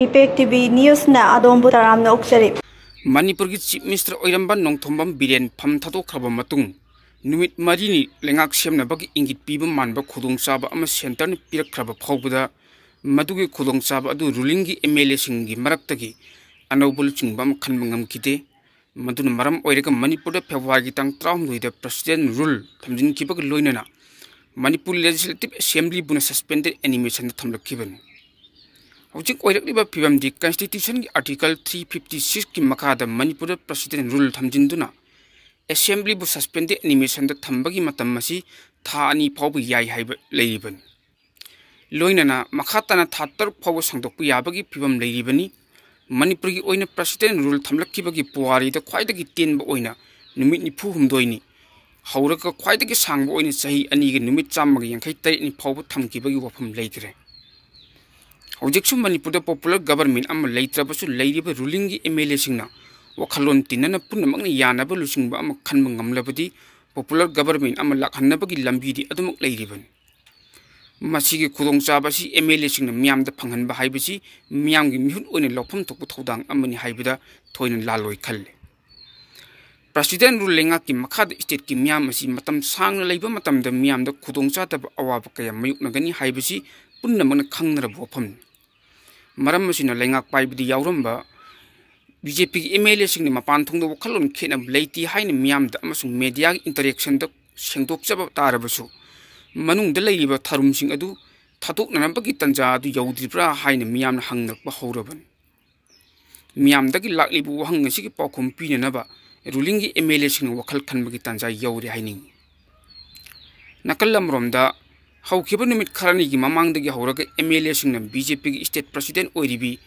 ꯏꯄꯦꯛ TV ꯅ꯭ꯌꯨꯁꯅ ꯑꯗꯣꯝꯕꯨ ꯇꯔꯥꯝꯅ ꯑꯣꯛꯆꯔꯤ꯫ ꯃꯅꯤꯄꯨꯔꯒꯤ ꯆꯤꯞ ꯃꯤꯅꯤꯁꯇꯔ ꯑꯣꯏꯔꯝꯕ ꯅꯣꯡꯊꯣꯝꯕꯝ ꯕꯤꯔꯦꯟ ꯐꯝ ꯊꯥꯗꯣꯛꯈ꯭ꯔꯕ ꯃꯇꯨꯡ ꯅꯨꯃꯤꯠ 4ꯅꯤ ꯂꯩꯉꯥꯛ ꯁꯦꯝꯅꯕꯒꯤ ꯏꯪꯒꯤꯠ ꯄꯤꯕ ꯃꯥꯟꯕ ꯈꯨꯗꯣꯡꯆꯥꯕ ꯑꯃ ꯁꯦꯟꯇꯔꯅ ꯄꯤꯔꯛꯈ꯭ꯔꯕ ꯐꯥꯎꯕꯗ ꯃꯗꯨꯒꯤ ꯈꯨꯗꯣꯡꯆꯥꯕ ꯑꯗꯨ ꯔꯨꯂꯤꯡꯒꯤ MLAꯁꯤꯡꯒꯤ ꯃꯔꯛꯇꯒꯤ ꯑꯅꯧꯕ ꯂꯨꯆꯤꯡꯕ ꯑꯃ ꯈꯟꯕ ꯉꯝꯈꯤꯗꯦ꯫ ꯃꯗꯨꯅ ꯃꯔꯝ ꯑꯣꯏꯔꯒ ꯃꯅꯤꯄꯨꯔꯗ ꯐꯦꯕ꯭ꯔꯨꯋꯥꯔꯤꯒꯤ ꯇꯥꯡ 19ꯗ ꯄ꯭ꯔꯦꯁꯤꯗꯦꯟ ꯔꯨꯜ ꯊꯝꯖꯤꯟꯈꯤꯕꯒ ꯂꯣꯏꯅꯅ ꯃꯅꯤꯄꯨꯔ ꯂꯦꯖꯤꯁꯂꯦꯇꯤꯚ ꯑꯦꯁꯦꯝꯕ꯭ꯂꯤꯕꯨꯅ ꯁꯁꯄꯦꯟꯗꯦꯗ ꯑꯦꯅꯤꯃꯦꯁꯟꯗ ꯊꯝꯂꯛꯈꯤꯕꯅꯤ꯫ ꯍꯧꯖꯤꯛ ꯑꯣꯏꯔꯛꯂꯤꯕ ꯐꯤꯕꯝꯗꯤ ꯀꯟꯁꯇꯤꯇ꯭ꯌꯨꯁꯟꯒꯤ ꯑꯥꯔꯇꯤꯀꯜ 356ꯀꯤ ꯃꯈꯥꯗ ꯃꯅꯤꯄꯨꯔꯗ ꯄ꯭ꯔꯦꯁꯤꯗꯦꯟ ꯔꯨꯜ ꯊꯝꯖꯤꯟꯗꯨꯅ ꯑꯦꯁꯦꯝꯕ꯭ꯂꯤꯕꯨ ꯁꯁꯄꯦꯟꯗꯦꯗ ꯑꯦꯅꯤꯃꯦꯁꯟꯗ ꯊꯝꯕꯒꯤ ꯃꯇꯝ ꯑꯁꯤ ꯊꯥ 2 ꯐꯥꯎꯕ ꯌꯥꯏ ꯍꯥꯏꯕ ꯂꯩꯔꯤꯕꯅꯤ꯫ ꯂꯣꯏꯅꯅ ꯃꯈꯥ ꯇꯥꯅ ꯊꯥ 3 ꯐꯥꯎꯕ ꯁꯥꯡꯗꯣꯛꯄ ꯌꯥꯕꯒꯤ ꯐꯤꯕꯝ ꯂꯩꯔꯤꯕꯅꯤ꯫ ꯃꯅꯤꯄꯨꯔꯒꯤ ꯑꯣꯏꯅ ꯄ꯭ꯔꯦꯁꯤꯗꯦꯟ ꯔꯨꯜ ꯊꯝꯂꯛꯈꯤꯕꯒꯤ ꯄꯨꯋꯥꯔꯤꯗ ꯈ꯭ꯋꯥꯏꯗꯒꯤ ꯇꯦꯟꯕ ꯑꯣꯏꯅ ꯅꯨꯃꯤꯠ 94ꯅꯤ, ꯍꯧꯔꯒ ꯈ꯭ꯋꯥꯏꯗꯒꯤ ꯁꯥꯡꯕ ꯑꯣꯏꯅ ꯆꯍꯤ 2ꯒ ꯅꯨꯃꯤꯠ 183ꯅꯤ ꯐꯥꯎꯕ ꯊꯝꯈꯤꯕꯒꯤ ꯋꯥꯐꯝ ꯂꯩꯈ꯭ꯔꯦ꯫ ꯍꯧꯖꯤꯛꯁꯨ ꯃꯅꯤꯄꯨꯔꯗ ꯄꯣꯄꯨꯂꯔ ꯒꯚꯔꯟꯃꯦꯟꯠ ꯑꯃ ꯂꯩꯇ꯭ꯔꯕꯁꯨ ꯂꯩꯔꯤꯕ ꯔꯨꯂꯤꯡꯒꯤ MLAꯁꯤꯡꯅ ꯋꯥꯈꯜꯂꯣꯟ ꯇꯤꯟꯅꯅ ꯄꯨꯝꯅꯃꯛꯅ ꯌꯥꯅꯕ ꯂꯨꯆꯤꯡꯕ ꯑꯃ ꯈꯟꯕ ꯉꯝꯂꯕꯗꯤ ꯄꯣꯄꯨꯂꯔ ꯒꯚꯔꯟꯃꯦꯟꯠ ꯑꯃ ꯂꯥꯛꯍꯟꯅꯕꯒꯤ ꯂꯝꯕꯤꯗꯤ ꯑꯗꯨꯃꯛ ꯂꯩꯔꯤꯕꯅꯤ꯫ ꯃꯁꯤꯒꯤ khudongchaba asi MLAsingna miyamda phanghanba haibasi miyamgi mihut oina lawpham thokpa thodang amani haibada thoina laloi khalle. President rule lengaki makhada state ki miyam asi matam sangna leiba matamda miyamda khudongchataba awaba kaya mayuknagani haibasi punnamagna khangnaraba wafam. Maram asina lengak paibadi yauramba BJP ki MLAsingni mapan thongda wakhalon khenab leiti haina miyamda amasung media interaction da sengdokchaba tarabasu manungda leiriba tharumsing adu thadoknanabagi tanja adu yaudribra haina miyamna hangnakba hawraban. Miyamdagi laklibu wahang asigi paukhum pinanaba rulingi MLAsingna wakhal khanbagi tanja yauri haining. Nakalamromda hawkiba numit kharanigi mamangdagi hawraga MLAsingna BJP gi state president oiribi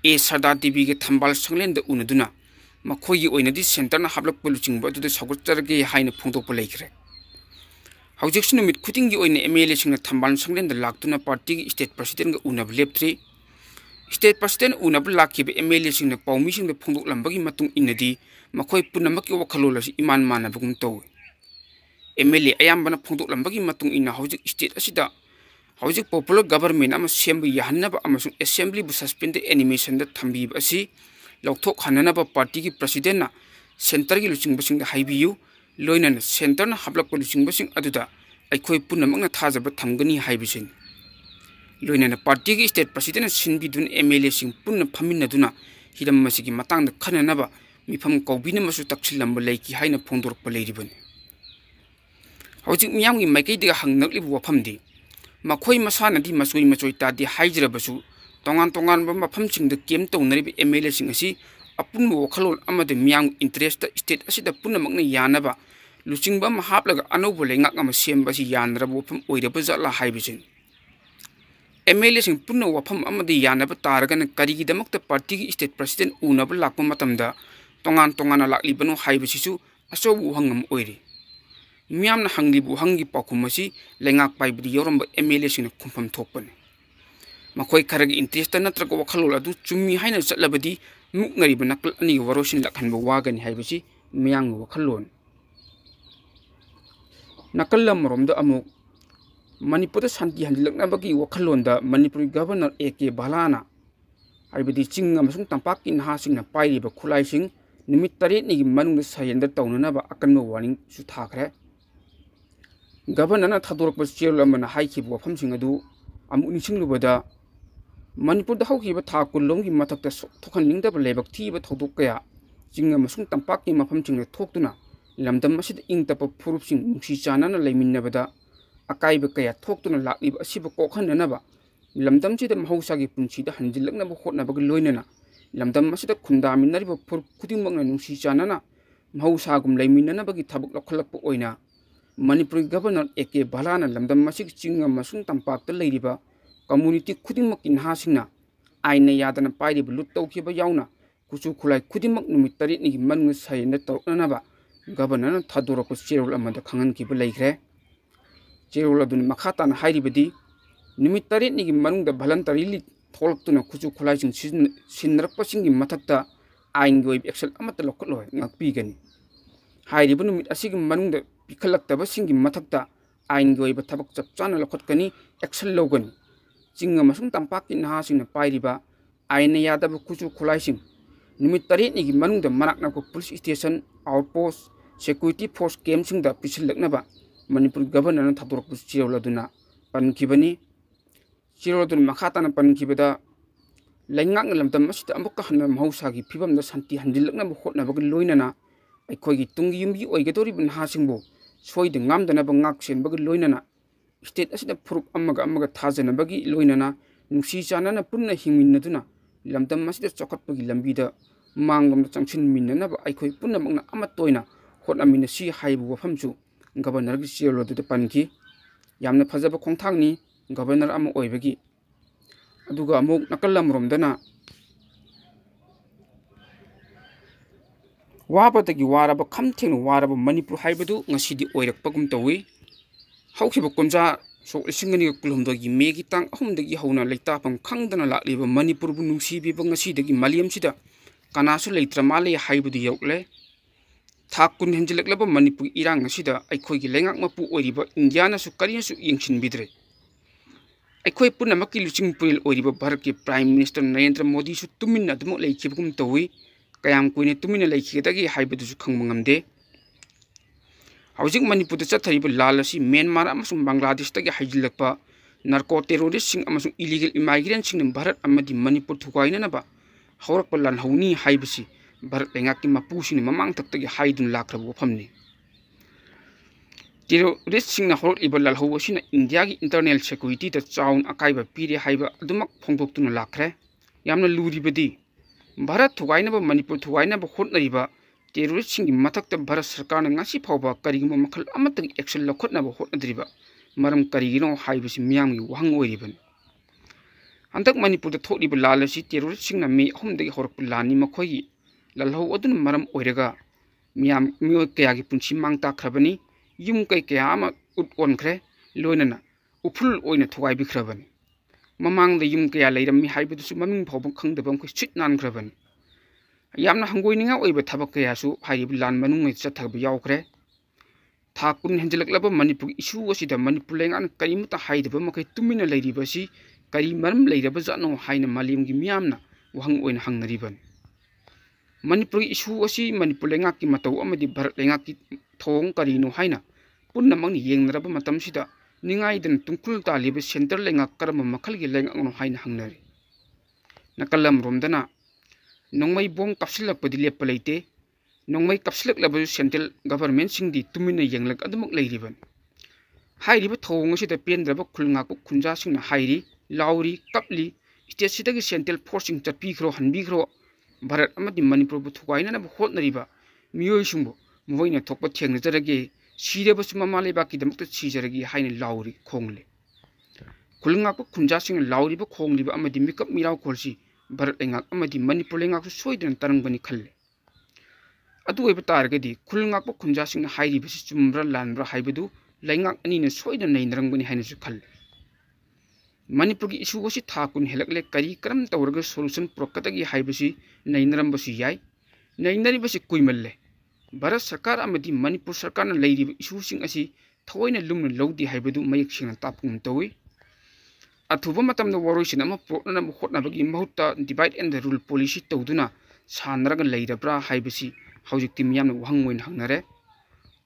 A Sarda TV ge thambal sanglenda unaduna makhoyi oinadi centerna hablakpa luchingba aduda sagutarge haina phongdokpa leikre. Hawjik numit khudingi oina MLAsingna thambal sanglenda laktuna party gi state president ga unab leptri. State president unab lakhiba MLAsingna pawmisingda phongdoklambagi matung inadi makhoi punamaki wakhalolasi iman manabagum tawi. MLA ayambana phongdoklambagi matung ina hawjik state asida hawjik popular government ama semba yahannaba amasung assembly bu suspended animation da thambi asi lawthok hananaba party gi president na center gi luchingbasing da haibiyu loinana center na hablak luchingbasing aduda aikhoi punamakna thajaba thamgani haibisin. Loinana party gi state president sinbi dun MLA sing punna phaminaduna hiram masigi matangda khananaba mifam kawbina masu taksilamba leiki haina phongdorpa leiribani. Hawjik miyamgi maikaidiga hangnaklibu wafamdi makhoi masanadi masoi machoi tadi haijrabasu tongan tongan mafamsingda kem tawnaribi MLA sing asi apunba wakhalol amade miyam interest state asida punamakna yanaba luchingba mahaplaga anobo lengak ama sembasi yanraba wafam oiraba jatla haibisin. MLA sing punna wafam amade yanaba taragana karigidamakta party gi state president unaba lakpa matamda tongan tongana laklibano haibasisu asobu hangam oiri. Miyamna hanglibu hangi pakumasi lengak paibadi yoramba MLA singna kumpham thokpani. Makhoi kharagi interest natraga wakhalol adu chummi haina chatlabadi mukngariba nakal ani warosin lakhanba wagani haibasi miyang wakhalon. Nakalamromda amuk Manipurda santi handilaknabagi wakhalonda Manipur Governor AK Balana haibadi chinga amasung tampaki nahasingna pairiba khulaising numit 8 nigi manungda sayenda tawnanaba akanba warning su thakre. Governor na thadorkba chairul amana haikhiba wafamsing adu amuk ningsinglubada Manipurda hawkiba tha kullomgi mathakta thokhanningdaba lebak thiba thodok kaya chinga amasung tampaki mafamsingna thoktuna lamdam asida ingtapa phurupsing nungsi chanana leiminnabada akaiba kaya thoktuna lakliba asiba kokhananaba lamdamsida mahawsagi punsida hanjilaknaba hotnabaga loinana lamdam asida khundaminariba phurup khudingmakna nungsi chanana mahawsagum leiminnanabagi thabak lakhalakpa oina Manipur Governor AK Balana lamdam masig chinga masung tampakta leiriba community khudingmakki nahasingna aina yadana pairiba lut tawkhiba yauna kuchu khulai khudingmak numit 8 nigi manung sayenda tawknanaba Governor thadorako chairul amada khangankiba leikre. Chairul adun makhatana hairibadi numit 8 nigi manungda voluntarily tholktuna kuchu khulai sing sinrakpasingi mathakta aingoi action amata lokhotlo ngakpigani. Hairiba numit asigi manungda pikhalaktabasingi mathakta aingoi ba thabak chapchana lokhotkani action logani. Chinga masung tampaki nahasingna pairiba आयना यादव कुचु खुलाइसिंग नुमित तरेतनिगी मनुंगदा मनाक नक police station outpost security force camp sing da pisilaknaba Manipur governor na thadorak chirol aduna pankibani chirol adun makhatana pankibada laingak lamtam masida amukka hanna mahausa gi phibam da santi handilakna hotna bag loinana aikoi gi tungi yumbi oigadori bin hasingbo soide ngamdana ba ngak sen bag loinana state asida phurup amaga thajana bagi loinana nungsi chanana punna hingminnaduna lamtam masida chokatpagi lambida mangam da changsin minnana ba aikoi punna magna amatoina hot amina si haibu wafamchu governor gi chirol adu panki yamna phajaba khongthangni governor ama oibagi aduga amuk nakalam romdana wabadagi waraba khamtheng waraba manipur haibadu ngasidi oirakpagum tawi haukiba konja so singani kulumdagi megi tang ahumdagi hauna leitapam khangdana lakliba manipur bu nungsibi ba ngasidagi maliam sida kanasu leitra male haibadu yokle Thakun henjilak Manipur irang sida aikoi gi lengak mapu oiriba Indiana su kariya su yingsin bidre aikoi punna makki luching puril oiriba Bharat ki Prime Minister Narendra Modi su tuminna dum leikibgum tawi kayam koine tuminna leikidagi haibadu su khangmangamde Haujing Manipur da chathariba lalasi Myanmar amasung Bangladesh tagi haijilakpa narco terrorist sing amasung illegal immigrant sing Bharat amadi Manipur thukaina na ba haurakpa lan hauni haibasi Bharat lengak ki mapusini mamang taktagi haidun lakrabu wafamni terrorist sing na horok ibal lalhaw asina India gi internal security ta chaun akaiba piri haiba adumak phongdoktuna lakre yamna luribadi Bharat thugaina ba Manipur thugaina ba hotnariba terrorist sing gi mathakta Bharat sarkar na ngasi phawba kariguma makhal amatagi action lakhotna ba hotnadriba maram karigino haibasi miyam gi wahang oiriban antak Manipur da tholiba lalasi terrorist sing na me ahumdagi horok lani makhoi lalhaw adun maram oiraga miyam miyo kaya gi punchi mangta khrabani yum kai kaya ama ut onkhre loinana uful oina thugai bi khrabani mamang da yum kaya leiram mi haibu su maming phawbang khangdabam ko chit nan khrabani yamna hangoininga oiba thabak kaya su hairib lan manung ngai chathag bi yawkhre thakun henjalaklaba Manipur issue asida Manipur lengan karimuta haidaba makai tumina leiribasi kari maram leiraba jano haina malim gi miyamna wahang oina hangnariban Manipur issue asi Manipur lengak ki matau amadi Bharat lengak ki thong karino haina punna mangni yengraba matam sida ningai den tungkul taliba center lengak karama makhal gi lengak no haina hangnari nakalam romdana nongmai bong kapsilak padi lepalaite nongmai kapsilak labu central government singdi tumina yenglak adumuk leiriban hairiba thong asida pendraba khulngak khunja singna hairi lauri kapli state sidagi central forcing chatpi khro hanbi khro Bharat amadi Manipur bu thugaina na hotnariba miyoi sungbo moina thokpa thengna jarage sireba suma male baki damak chi jarage haina lauri khongle kulunga ko khunja sing lauri ba khongliba amadi mikap miraw kholsi Bharat engak amadi Manipur engak su soidan tarangbani khalle adu oiba targadi kulunga ko khunja sing hairi bisi chumra lanbra haibadu laingak ani na soidan nei narangbani haina su khalle Manipur ki issue si thakun helakle kari karam tawrga solution prokatagi haibasi nainaram basi yai nainari basi kuimalle Bharat sarkar amadi Manipur sarkar na leiri issue sing asi thoina lumna lodi haibadu mayek sing tapum tawi athuba matam na waroisin ama prokna na hotna bagi mahutta divide and rule policy tawduna sanraga leirabra haibasi hawjik tim yamna wangmoin hangnare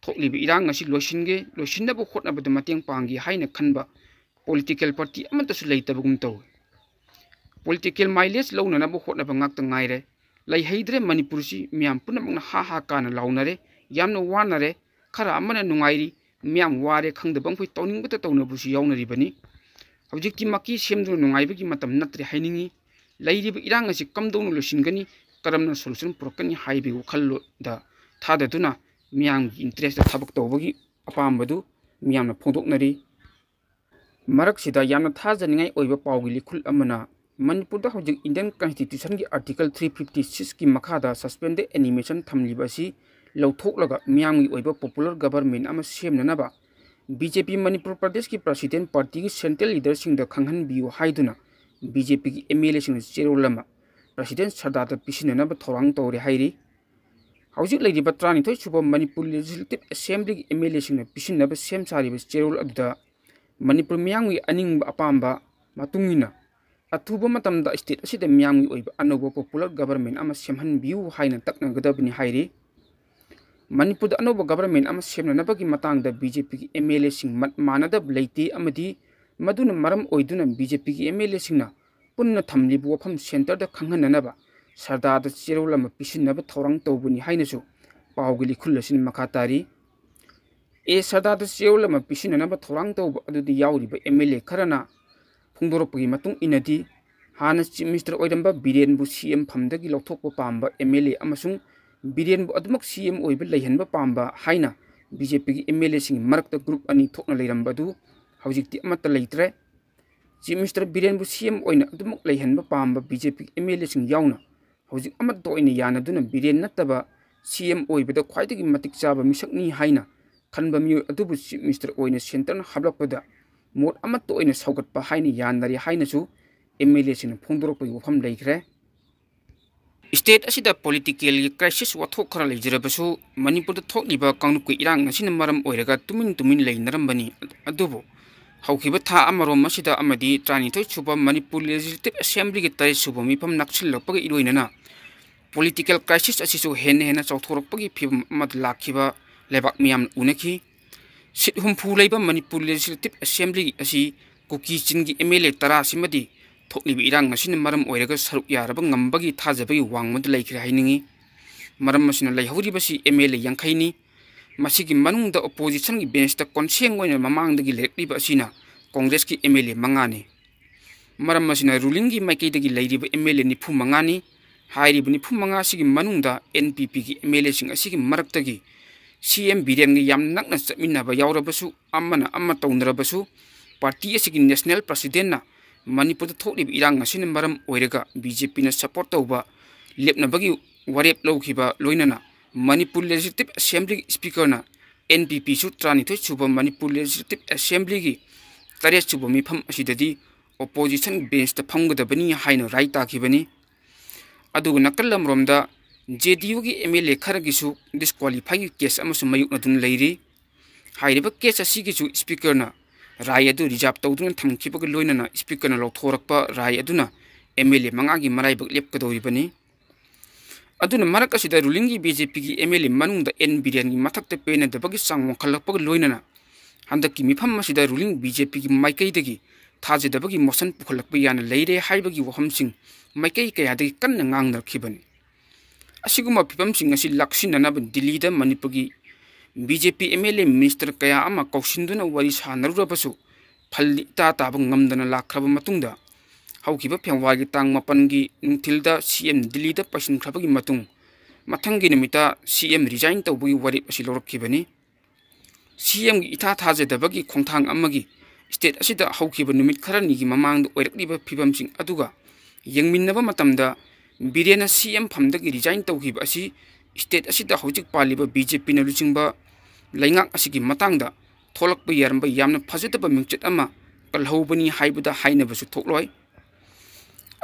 thoklibi irang asi loisinna bu hotna badu mateng pangi haina khanba political party amanta su leitabagum taw political mileage lawna na bu hotna bangak ta ngaire lai heidre Manipur si miam punam na ha kana lawnare yamna wanare khara amana nungairi miam ware khangdabang phoi tawning bata tawna bu si yawnari bani objective maki semdu nungaibagi matam natri hainingi lairi bi irang asi kamdonu losingani karamna solution prokani haibi ukhallo da thadaduna miam interest thabak tawbagi apambadu miamna phondoknari Marak sida yamna thajaningai oiba pawgi likhul amana Manipur da hojik Indian Constitution ki Article 356 ki makhada suspended animation thamlibasi lawthoklaga miyamgi oiba popular government ama semnanaba BJP Manipur Pradesh ki President Party ki central leader sing da khanghan biu haiduna BJP ki MLA sing cherolama President Sardar pisinanaba thorang tawre hairi hojik leidi batrani thoi suba Manipur Legislative Assembly ki MLA sing pisinaba sem sari cherol aduda Manipur miyangwi aning apamba matungina अथुब मतमदा state असिदा मियामगी ओइबा अनोबो popular government अमा सेमहनबियु हाइना तकनगदबनि हाइरि Manipur अनोबो government अमा सेमननबगी मतंगदा BJP की एमएलए सिंग मानदब लेति अमदी मदुना मरम ओइदुना बीजेपी की एमएलए सिंगना पुन्ना थमलिबु वफम सेंटर दा खंगननबा सरदार चेरोलम पिसिनब थौरंग तौबुनी हाइनसु पावगली खुल्लसिन मखातारी ए सरदार चेरोलम पिसिनब थौरंग तौब अदुदि याउरिबा एमएलए खरना फोंदोरपगी मतुंग इनदी हाना चीफ मिनिस्टर ओइरंबा बिरेनबु सीएम फमदगी लौथोकपा पांबा एमएलए अमसुंग बिरेनबु अदुमक सीएम ओइबा लैहनबा पांबा हाइना बीजेपी की एमएलए सिंग मरक्ता ग्रुप अनि थोकना लैरंबदु हौजिकति अमत्ता लैत्रे चीफ मिनिस्टर बिरेनबु सीएम ओइना अदुमक लैहनबा पांबा बीजेपी एमएलए सिंग याउना हौजिक अमत्ता ओइना यानादुना बिरेन नत्तबा सीएम ओइबदा ख्वाइदगी मतिक चाबा मिसकनी हाइना खनबा मियो अदुबु चीफ मिनिस्टर ओइना सेंटर हाबलकपदा मोट अमत्ता ओइना सौगतपा हाइना यानदारी हाइनासु एमएलए सिंग फोंदोरपगी वफम लैख्रे स्टेट असिदा पॉलिटिकल क्राइसिस वाथोक खरा लेजरबसु मणिपुर थोकलिबा कांगनुक इरांग असिना मरम ओइरगा तुमिन लेनरंबनी अदुबो हौखिबा था अमरोम असिदा अमदी 32 सुबा मणिपुर लेजिस्लेटिव असेंबली के 3 सुबा मिफम नक्सिलपग इरोइनना पॉलिटिकल क्राइसिस असिसु हेन चौथोरपगी फिबम अमद लाखिबा लेबाक मियाम उनखि सिट हुमफु लेबा मणिपुर लेजिस्लेटिव असेंबली असि कुकी चिनगी एमएलए 10 सिमदी थोकलिबा इरांग असिना मरम ओइरगा सरुक यारबा ngambagi थाजबगी वांगमद लैखरे हाइनिंगी मरम असिना लैहौरिबसि एमएलए 50 नि मसिगी मनुंगदा ओपोजिशन की बेंच ता कॉन्सेंग ओइना ममांगदगी लेक्लिबा असिना कांग्रेस की एमएलए 5 नि मरम असिना रूलिंग की माइकेदगी लैरिबा एमएलए 95 नि हाइरिबा 95 सिगी मनुंगदा एनपीपी की एमएलए सिंग असिगी मरक्तगी सीएम बिरेन गी याम नकना चमिनाबा यावरबसु अम्मना अम्मा तौनरबसु पार्टी असिगी नेशनल प्रेसिडेंट ना मणिपुर थोकलिबा इरांग असिना मरम ओइरगा बीजेपी ना सपोर्ट तौबा लेपनबगी वरेप लौखिबा लोइनना मणिपुर लेजिस्लेटिव असेंबली स्पीकर ना एनपीपी सु 32 सुबा मणिपुर लेजिस्लेटिव असेंबली की 3 सुबा मिफम असिददी ओपोजिशन बेंच ता फंगदबनी हाइनो राय ताखिबनी अदुग नकलमरोमदा जेडीयू की एमएलए खरगिसु डिस्क्वालीफाई केस अमसु मयुकनदुन लैरी हाइरिबा केस असिगिसु स्पीकर ना राय अदु रिजर्व तौदुन थमखिबग लोइनना स्पीकर ना लौथोरकपा राय अदुना एमएलए 5 की मराइबग लेपकदौरिबनी अदुना मरक असिदा रूलिंग की बीजेपी की एमएलए मनुंगदा एन बिरेन की मथक्ते पेनदबगी सांग वखलपग लोइनना हंदकी मिफम असिदा रूलिंग बीजेपी की माइकैदगी थाजदबगी मोशन पुखलकप याना लैरे हाइबगी वहमसिंग माइकै कयादगी कन्न ngangnarkhibani असिगुमा फिफमसिंग असि लक्सिननब दिल्लीदा मणिपुर की बीजेपी एमएलए मिनिस्टर कया अमा कौशिंदुना वरी सानरुरबसु फल्ली ताब ngamdana लाख्रब मतुंगदा हौखिबा फेंवागी तांग 9 की नुंथिलदा सीएम दिल्लीदा पसिनख्रबगी मतुंग मथंगी निमिता सीएम रिजाइन तौबगी वरी असि लौरखिबनी सीएम की इथा थाजदबगी खोंथांग अमगी स्टेट असिदा हौखिबा निमित खरनिगी ममांग ओइरकलिबा फिबमसिंग अदुगा यंगमिनबा मतमदा बिरेना सीएम फमदगी रिजाइन तौखिबा असि स्टेट असिदा हौजिक पालिबा बीजेपी ना लुचिंगबा लैंगाक असिगी मतंगदा थोलकपा यारंबा यामना फजदबा मिंगचत अमा कलहौबनी हाइबदा हाइनबसु थोकलोय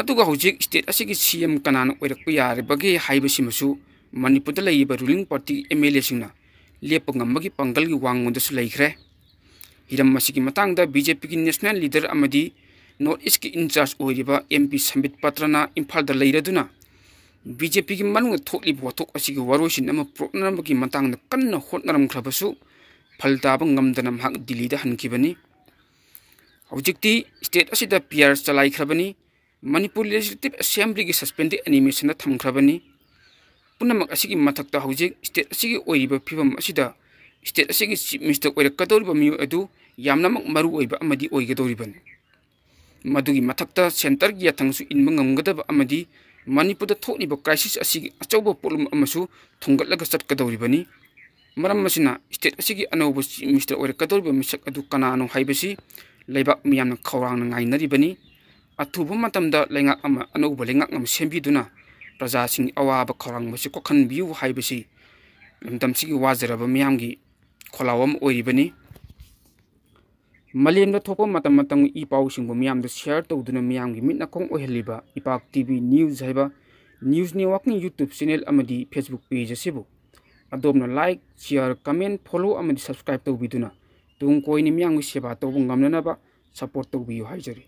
अदुगा हौजिक स्टेट असिगी सीएम कनाना ओइरकपा यारबगे हाइबसिमसु मणिपुरदा लैबा रूलिंग पार्टी एमएलए सिंगना लेप ngambagi pangalgi wangmondasu leikhre हिरम मसिगी मतंगदा बीजेपी की नेशनल लीडर अमदी नॉर्थ ईस्ट की इंचार्ज ओइरिबा एमपी संबित पत्रना इम्फालदा लैरदुना बीजेपी की मनुंग थोकलिब वथोक असिगी वरोसिन अमा प्रोग्रामगी मतंगदा कन्ना होटनरमख्रबसु फलताब ngamdana महक दिल्लीदा हनखिबनी हौजिकती स्टेट असिदा पीआर चलाइख्रबनी मणिपुर लेजिस्लेटिव असेंबली की सस्पेंडेड एनिमेशन थमख्रबनी पुनमक असिगी मथक्ता हौजिक स्टेट असिगी ओइरिबा फिबम असिदा स्टेट असिगी चीफ मिनिस्टर ओइरकदौरिबा मियो अदु यामनमक मरु ओइबा अमदी ओइगदौरिबनी मदुगी मथक्ता सेंटर की याथंगसु इनबा ngamgadaba अमदी मणिपुरदा थोकलिबा क्राइसिस असिगी अचौबा पोलम अमसु थोंगतलगा चटकदौरिबनी मरम मसिना स्टेट असिगी अनौबा चीफ मिनिस्टर ओइरकदौरिबा मिसक अदु कनानो हाइबसी लैबाक मियामना खौरांना ngainaribani अथुबा मतमदा लैंगाक अमा अनौबा लैंगाक अमा सेंबिदुना प्रजासिंग अवाबा खौरांबसी कोखनबियु हाइबसी लमदमसिगी वाजरबा मियामगी खोलावम ओइरिबनी मलेमदा थोपा मतम मतम इ पाउसिंग मियामदा शेयर तौदुना मियामगी मिटना खोंग ओइहलिबा इपाक टीवी न्यूज़ हाइबा न्यूज़ नेटवर्क यूट्यूब चैनल अमदी फेसबुक पेज असिबु अदोमना लाइक शेयर कमेंट फॉलो अमदी सब्सक्राइब तौबिदुना तुंग कोइनि मियामगी सेवा तौबु ngamnanaba सपोर्ट तौबियु हाइजरी।